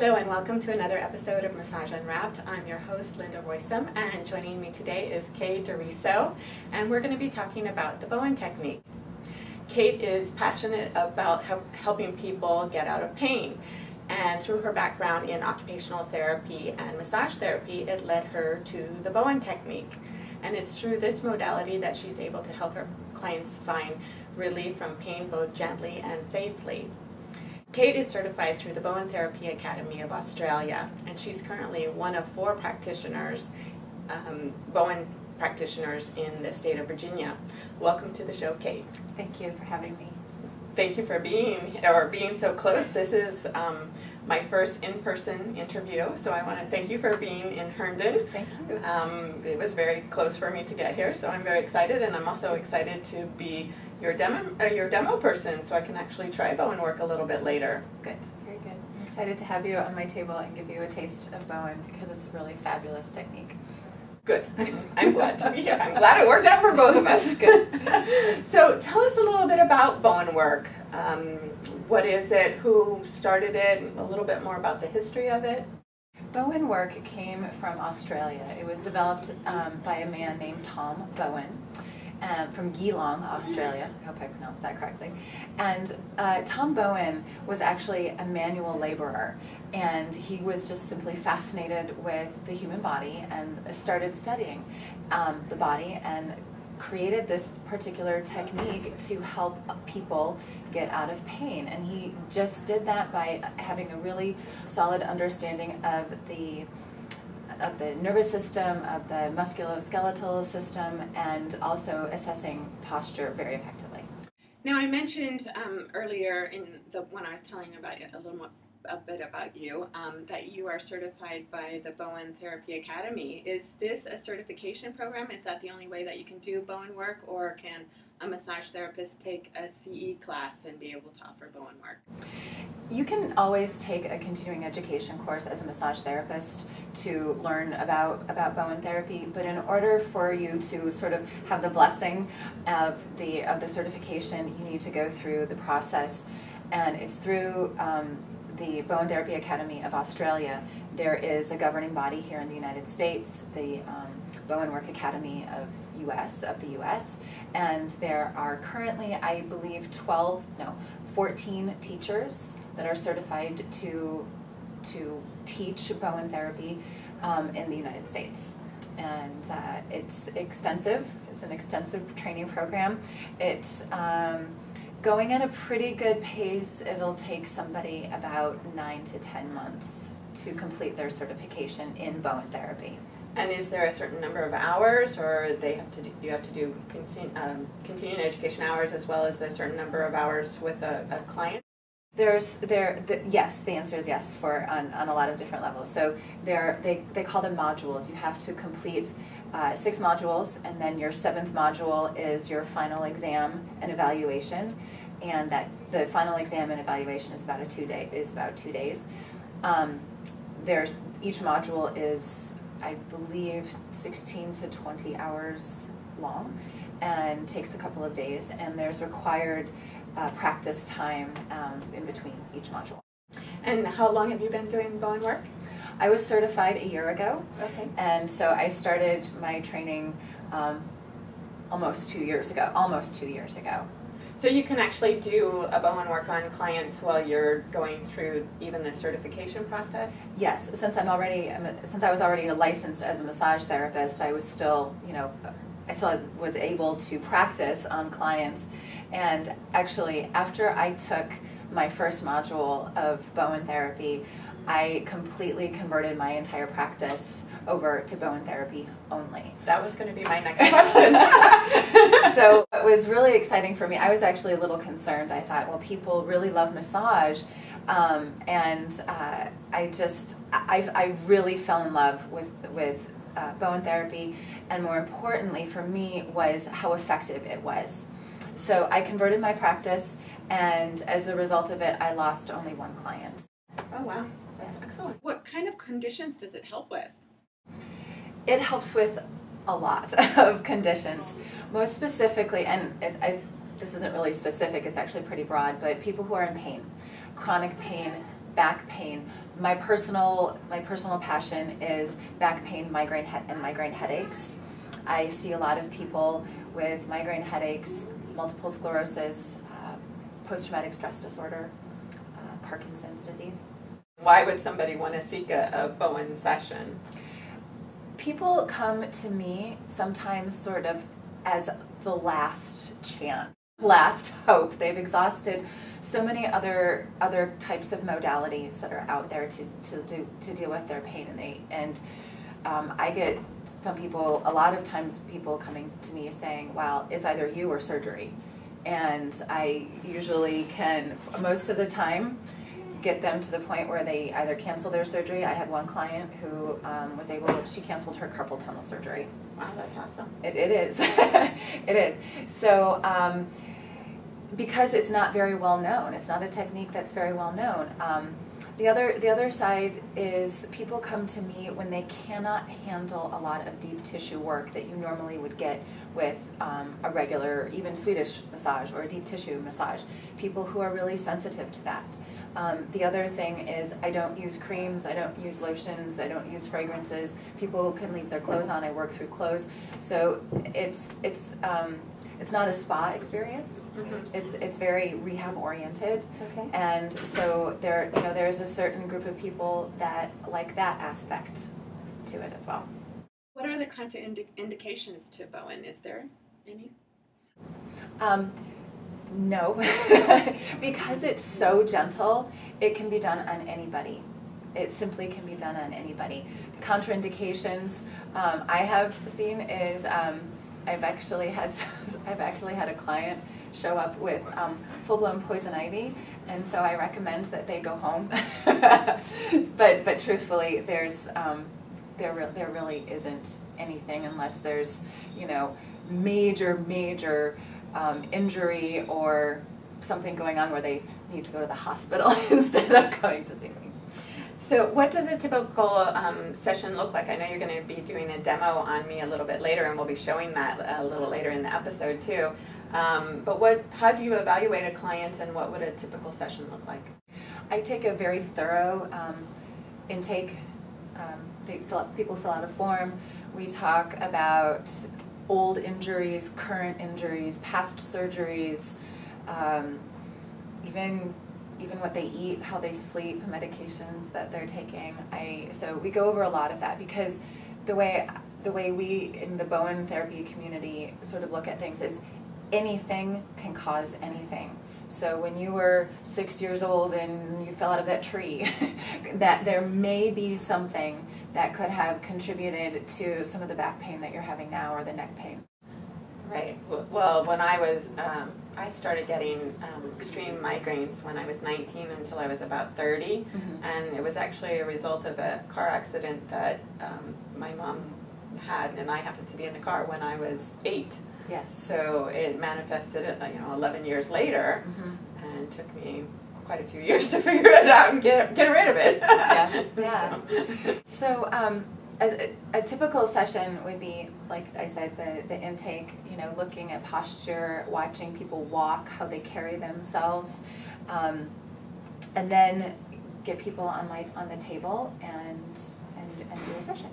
Hello and welcome to another episode of Massage Unwrapped. I'm your host, Linda Roysam, and joining me today is Kate Deriso, and we're going to be talking about the Bowen Technique. Kate is passionate about helping people get out of pain, and through her background in occupational therapy and massage therapy, it led her to the Bowen Technique. And it's through this modality that she's able to help her clients find relief from pain both gently and safely. Kate is certified through the Bowen Therapy Academy of Australia, and she's currently one of 4 practitioners, Bowen practitioners in the state of Virginia. Welcome to the show, Kate. Thank you for having me. Thank you for being so close. This is my first in-person interview, so I want to thank you for being in Herndon. Thank you. It was very close for me to get here, so I'm very excited, and I'm also excited to be your demo person, so I can actually try Bowen work a little bit later. Good, very good. I'm excited to have you on my table and give you a taste of Bowen because it's a really fabulous technique. Good. I'm glad to be here. I'm glad it worked out for both of us. Good. So tell us a little bit about Bowen work. What is it? Who started it? A little bit more about the history of it. Bowen work came from Australia. It was developed by a man named Tom Bowen. From Geelong, Australia. I hope I pronounced that correctly. And Tom Bowen was actually a manual laborer, and he was just simply fascinated with the human body and started studying the body and created this particular technique to help people get out of pain. And he just did that by having a really solid understanding of the nervous system, of the musculoskeletal system, and also assessing posture very effectively. Now, I mentioned earlier when I was telling about a bit about you, that you are certified by the Bowen Therapy Academy. Is this a certification program? Is that the only way that you can do Bowen work, or can a massage therapist take a CE class and be able to offer Bowen work? You can always take a continuing education course as a massage therapist to learn about Bowen therapy, but in order for you to sort of have the blessing of the certification, you need to go through the process, and it's through the Bowen Therapy Academy of Australia. There is a governing body here in the United States, the Bowen Work Academy of the U.S., and there are currently, I believe, 14 teachers that are certified to teach Bowen therapy in the United States. And it's extensive. It's an extensive training program. It's going at a pretty good pace. It'll take somebody about 9 to 10 months to complete their certification in Bowen therapy. And is there a certain number of hours, or you have to do continuing education hours as well as a certain number of hours with a client? Yes, the answer is yes on a lot of different levels. So they call them modules. You have to complete 6 modules, and then your 7th module is your final exam and evaluation, and that the final exam and evaluation is about 2 days. Each module is, I believe, 16 to 20 hours long and takes a couple of days, and there's required practice time in between each module. And how long have you been doing Bowen work? I was certified a year ago. Okay. And so I started my training almost 2 years ago. So you can actually do a Bowen work on clients while you're going through even the certification process? Yes, since I was already licensed as a massage therapist, I still was able to practice on clients. And actually, after I took my first module of Bowen therapy, I completely converted my entire practice over to Bowen therapy only. That was going to be my next question. So it was really exciting for me. I was actually a little concerned. I thought, well, people really love massage, and I really fell in love with Bowen therapy, and more importantly for me was how effective it was. So I converted my practice, and as a result of it, I lost only 1 client. Oh wow, that's excellent. What kind of conditions does it help with? It helps with a lot of conditions. Most specifically, and this isn't really specific, it's actually pretty broad, but people who are in pain, chronic pain, back pain. My personal passion is back pain, migraine headaches. I see a lot of people with migraine headaches, multiple sclerosis, post-traumatic stress disorder, Parkinson's disease. Why would somebody want to seek a Bowen session? People come to me sometimes sort of as the last chance, last hope. They've exhausted so many other types of modalities that are out there to deal with their pain, and I get some people, a lot of times people coming to me saying, well, it's either you or surgery. And I usually can, most of the time, get them to the point where they either cancel their surgery. I had one client who she canceled her carpal tunnel surgery. Wow, that's awesome. It is. It is. So, because it's not very well known, it's not a technique that's very well known. The other side is people come to me when they cannot handle a lot of deep tissue work that you normally would get with a regular, even Swedish massage or a deep tissue massage. People who are really sensitive to that. The other thing is I don't use creams, I don't use lotions, I don't use fragrances. People can leave their clothes on, I work through clothes. So it's not a spa experience. Mm-hmm. It's very rehab oriented. Okay. And so there's a certain group of people that like that aspect to it as well. What are the contraindications to Bowen? Is there any? No, because it's so gentle, it can be done on anybody. It simply can be done on anybody. The contraindications I have seen is I've actually had a client show up with full-blown poison ivy, and so I recommend that they go home. but truthfully, there really isn't anything unless there's major injury or something going on where they need to go to the hospital instead of going to see me. So what does a typical session look like? I know you're going to be doing a demo on me a little bit later, and we'll be showing that a little later in the episode too. But how do you evaluate a client, and what would a typical session look like? I take a very thorough intake. People fill out a form. We talk about old injuries, current injuries, past surgeries, even what they eat, how they sleep, medications that they're taking. So we go over a lot of that, because the way we in the Bowen therapy community sort of look at things is anything can cause anything. So when you were 6 years old and you fell out of that tree, that there may be something that could have contributed to some of the back pain that you're having now, or the neck pain. Right. Well, when I started getting extreme migraines when I was 19 until I was about 30, mm-hmm. and it was actually a result of a car accident that my mom had, and I happened to be in the car when I was 8. Yes. So it manifested, 11 years later, mm-hmm. and took me quite a few years to figure it out and get rid of it. Yeah. Yeah. So as a typical session would be, like I said, the intake, looking at posture, watching people walk, how they carry themselves, and then get people on the table and do a session.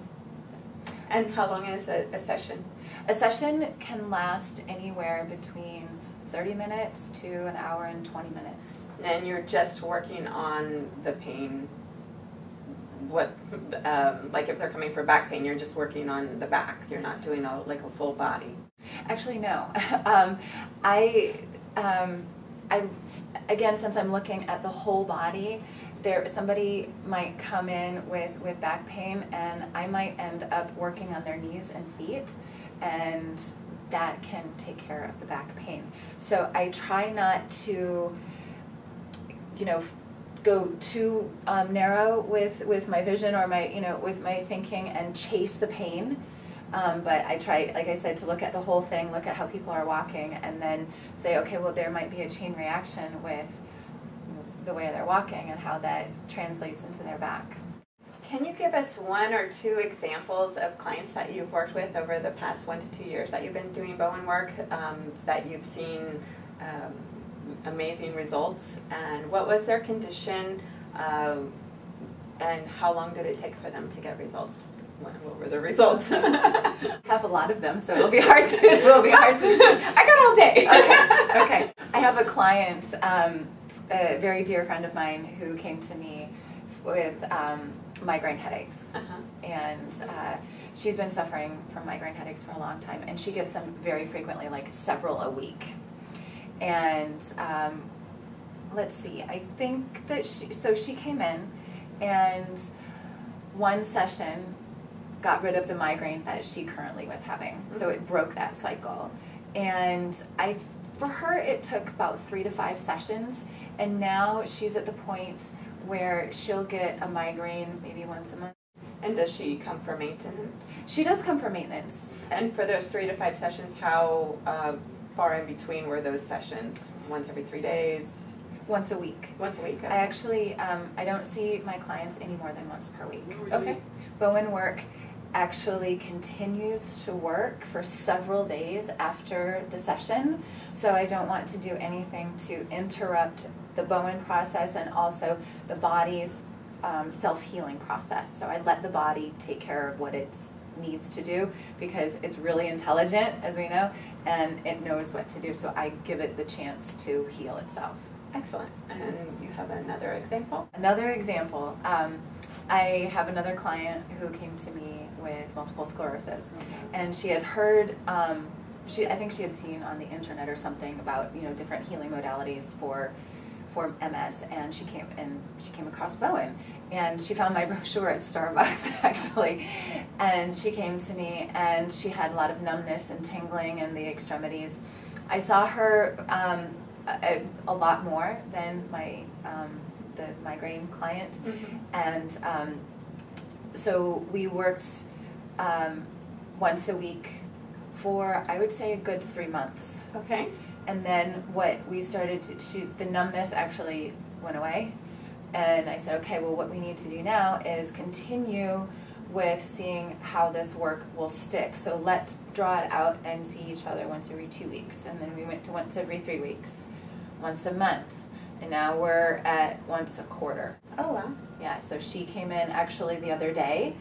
And how long is a session? A session can last anywhere between 30 minutes to an hour and 20 minutes. And you're just working on the pain. What, like if they're coming for back pain, you're just working on the back. You're not doing a full body. Actually, no. Again, since I'm looking at the whole body, somebody might come in with back pain, and I might end up working on their knees and feet, and that can take care of the back pain. So I try not to, go too narrow with my vision or with my thinking and chase the pain. But I try, like I said, to look at the whole thing, look at how people are walking, and then say, okay, well, there might be a chain reaction with the way they're walking and how that translates into their back. Can you give us 1 or 2 examples of clients that you've worked with over the past 1 to 2 years that you've been doing Bowen work, that you've seen amazing results, and what was their condition? And how long did it take for them to get results? What were the results? I have a lot of them, so it'll be hard to. I got all day. Okay. Okay. I have a client, a very dear friend of mine, who came to me with migraine headaches, and she's been suffering from migraine headaches for a long time, and she gets them very frequently, like several a week. And let's see, I think that she came in, and one session got rid of the migraine that she currently was having. So it broke that cycle. And for her, it took about 3 to 5 sessions, and now she's at the point where she'll get a migraine maybe once a month. And does she come for maintenance? She does come for maintenance. And for those 3 to 5 sessions, how far in between were those sessions? Once every 3 days? Once a week. Once a week? Okay. I actually, I don't see my clients any more than once per week. Okay. Bowen work actually continues to work for several days after the session, so I don't want to do anything to interrupt the Bowen process and also the body's self-healing process. So I let the body take care of what it needs to do, because it's really intelligent, as we know, and it knows what to do, so I give it the chance to heal itself. Excellent. And you have another example? Another example. I have another client who came to me with multiple sclerosis, and she had heard, I think she had seen on the internet or something about different healing modalities for MS, and she came across Bowen, and she found my brochure at Starbucks actually, and she came to me, and she had a lot of numbness and tingling in the extremities. I saw her a lot more than the migraine client, and so we worked once a week for, I would say, a good 3 months. Okay. And then what we started the numbness actually went away, and I said, okay, well, what we need to do now is continue with seeing how this work will stick. So let's draw it out and see each other once every 2 weeks, and then we went to once every 3 weeks, once a month, and now we're at once a quarter. Oh, wow. Yeah, so she came in actually the other day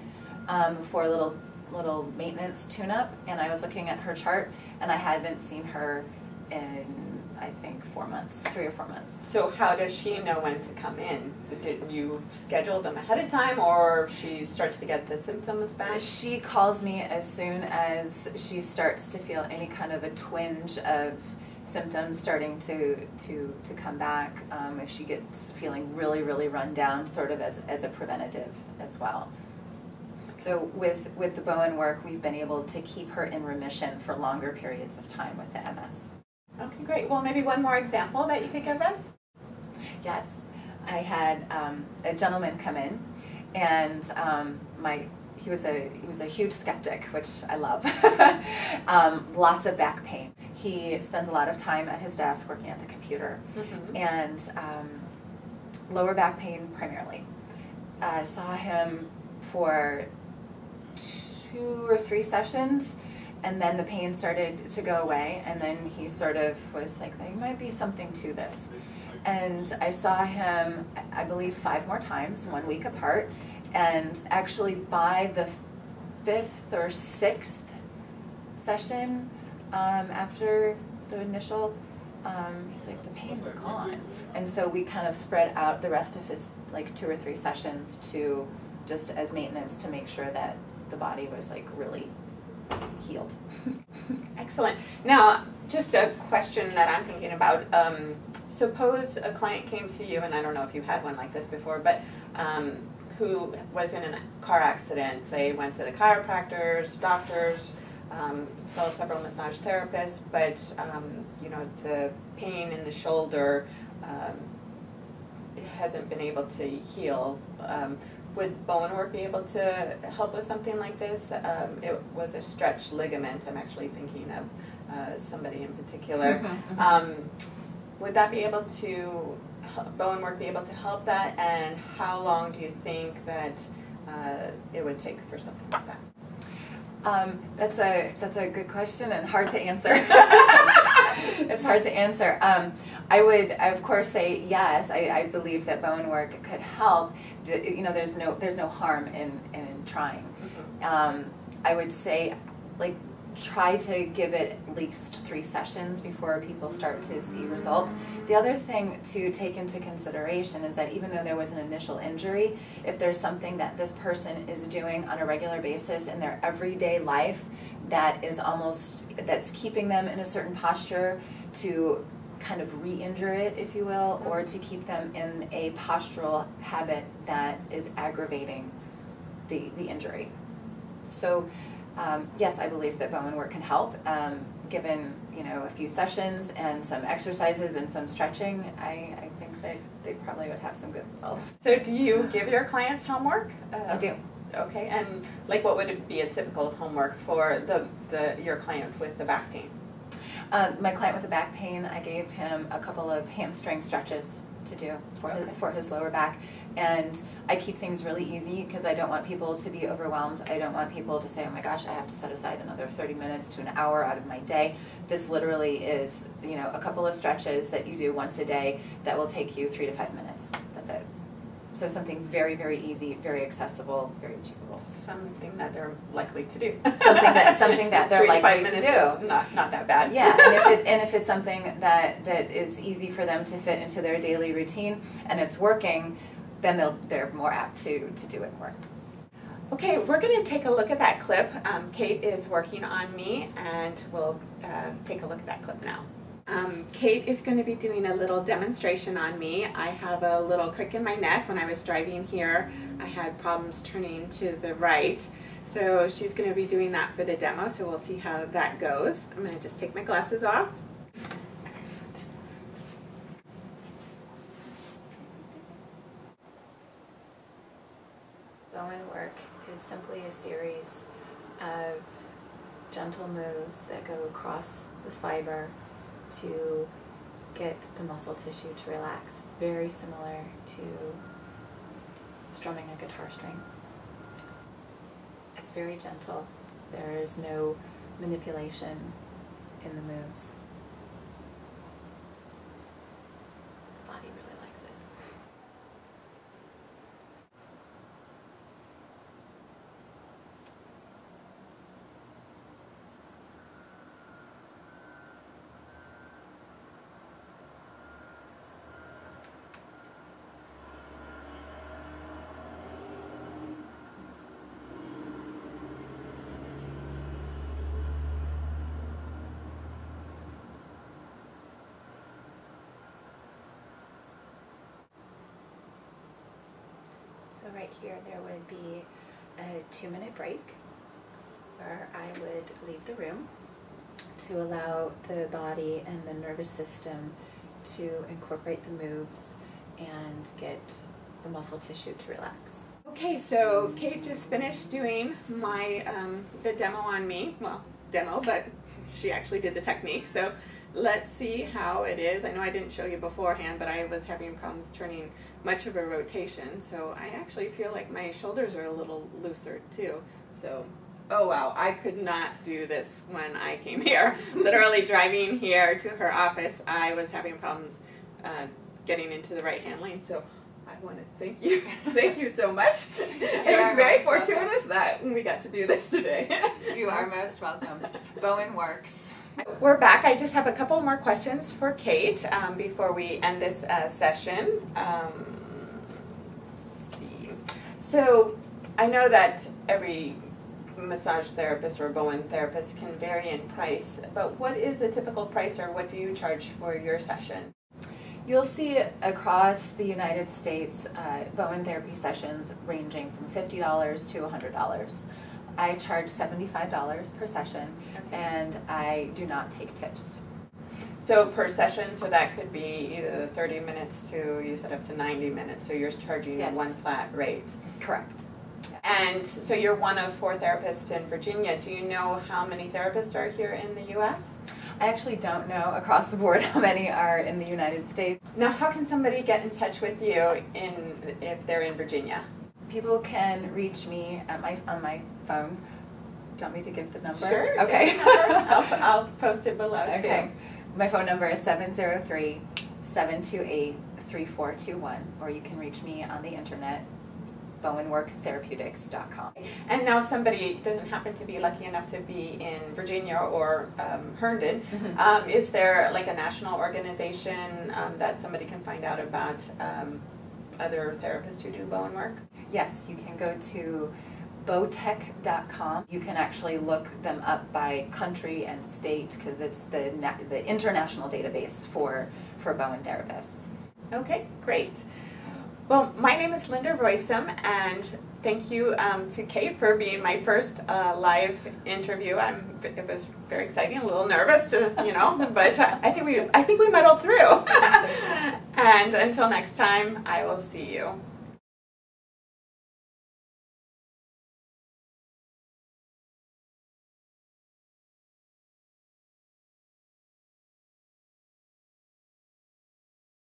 for a little maintenance tune-up, and I was looking at her chart, and I hadn't seen her in, I think, 4 months, 3 or 4 months. So how does she know when to come in? Did you schedule them ahead of time, or she starts to get the symptoms back? She calls me as soon as she starts to feel any kind of a twinge of symptoms starting to come back, if she gets feeling really, really run down, sort of as a preventative as well. So with the Bowen work, we've been able to keep her in remission for longer periods of time with the MS. Okay, great. Well, maybe one more example that you could give us? Yes. I had a gentleman come in, and he was a huge skeptic, which I love. Lots of back pain. He spends a lot of time at his desk working at the computer, and lower back pain primarily. I saw him for 2 or 3 sessions, and then the pain started to go away, and then he sort of was like, there might be something to this. And I saw him, I believe, 5 more times, 1 week apart, and actually by the 5th or 6th session, after the initial, he's like, the pain's gone. And so we kind of spread out the rest of his 2 or 3 sessions to just as maintenance to make sure that the body was really healed. Excellent. Now, just a question that I'm thinking about. Suppose a client came to you, and I don't know if you've had one like this before, but who was in a car accident. They went to the chiropractors, doctors, saw several massage therapists, but the pain in the shoulder hasn't been able to heal. Would Bowen work be able to help with something like this? It was a stretched ligament. I'm actually thinking of somebody in particular. Would that be able to, Bowen work be able to help that? And how long do you think that it would take for something like that? That's a good question and hard to answer. It's hard to answer. I would, of course, say yes. I believe that Bowen work could help. There's no harm in trying. I would say, like, try to give it at least 3 sessions before people start to see results. The other thing to take into consideration is that even though there was an initial injury, if there's something that this person is doing on a regular basis in their everyday life that's keeping them in a certain posture, to kind of re-injure it, if you will, or to keep them in a postural habit that is aggravating the injury. So yes, I believe that Bowen work can help. Given a few sessions and some exercises and some stretching, I think that they probably would have some good results. So do you give your clients homework? I do. Okay, and like what would be a typical homework for your client with the back pain? My client with the back pain, I gave him a couple of hamstring stretches to do for his lower back. And I keep things really easy because I don't want people to be overwhelmed. I don't want people to say, oh my gosh, I have to set aside another 30 minutes to an hour out of my day. This literally is, a couple of stretches that you do once a day that will take you 3 to 5 minutes. That's it. So something very, very easy, very accessible, very achievable. Something that they're likely to do. something that they're likely to do. Is not that bad. Yeah, and if it's something that is easy for them to fit into their daily routine and it's working, then they're more apt to do it more. Okay, we're going to take a look at that clip. Kate is working on me, and we'll take a look at that clip now. Kate is going to be doing a little demonstration on me. I have a little crick in my neck. When I was driving here, I had problems turning to the right. So she's going to be doing that for the demo, so we'll see how that goes. I'm going to just take my glasses off. Bowen work is simply a series of gentle moves that go across the fiber to get the muscle tissue to relax. It's very similar to strumming a guitar string. It's very gentle. There is no manipulation in the moves. The body really likes it. So right here there would be a 2-minute break where I would leave the room to allow the body and the nervous system to incorporate the moves and get the muscle tissue to relax. Okay, so Kate just finished doing my the demo on me. Well, demo, but she actually did the technique. So let's see how it is. I know I didn't show you beforehand, but I was having problems turning much of a rotation. So I actually feel like my shoulders are a little looser too. So, oh wow, I could not do this when I came here. Literally driving here to her office, I was having problems getting into the right-hand lane. So I want to thank you. Thank you so much. It was very fortuitous that we got to do this today. You are most welcome. Bowen works. We're back. I just have a couple more questions for Kate before we end this session. Let's see. So I know that every massage therapist or Bowen therapist can vary in price, but what is a typical price, or what do you charge for your session? You'll see across the United States Bowen therapy sessions ranging from $50 to $100. I charge $75 per session, and I do not take tips. So per session, so that could be either 30 minutes to, you said up to 90 minutes, so you're charging one flat rate. Correct. And so you're one of 4 therapists in Virginia. Do you know how many therapists are here in the U.S.? I actually don't know across the board how many are in the United States. Now, how can somebody get in touch with you if they're in Virginia? People can reach me at on my phone. Do you want me to give the number? Sure. Okay. I'll post it below, okay. too. My phone number is 703-728-3421, or you can reach me on the internet, bowenworktherapeutics.com. And now if somebody doesn't happen to be lucky enough to be in Virginia or Herndon, is there like a national organization that somebody can find out about other therapists who do Bowen work? Yes, you can go to bowtech.com. You can actually look them up by country and state because it's the international database for Bowen therapists. Okay, great. Well, my name is Linda Roysum, and thank you to Kate for being my first live interview. It was very exciting, a little nervous, but I think we muddled through. And until next time, I will see you.